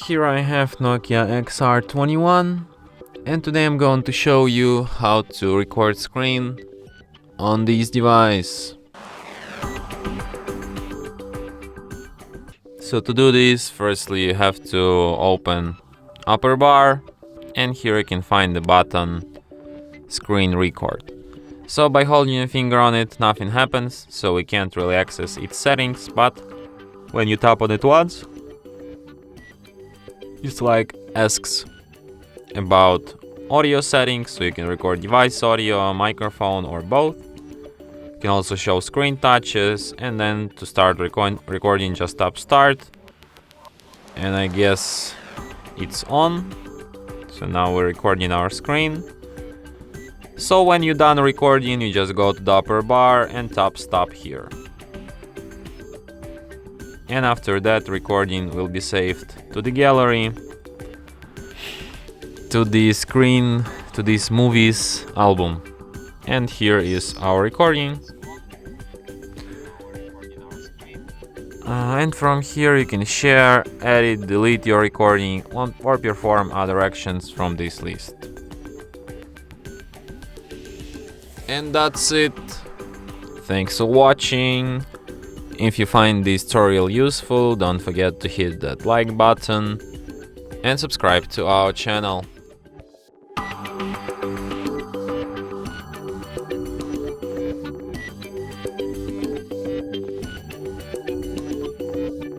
Here I have NOKIA XR21, and today I'm going to show you how to record screen on this device. So to do this, firstly you have to open upper bar, and here you can find the button screen record. So by holding your finger on it, nothing happens, so we can't really access its settings, but when you tap on it once, it's like asks about audio settings, so you can record device audio, microphone, or both. You can also show screen touches, and then to start recording, just tap start. And I guess it's on. So now we're recording our screen. So when you're done recording, you just go to the upper bar and tap stop here. And after that, recording will be saved to the gallery, to the screen, to this movies album. And here is our recording. And from here you can share, edit, delete your recording, or perform other actions from this list. And that's it. Thanks for watching. If you find this tutorial useful, don't forget to hit that like button and subscribe to our channel.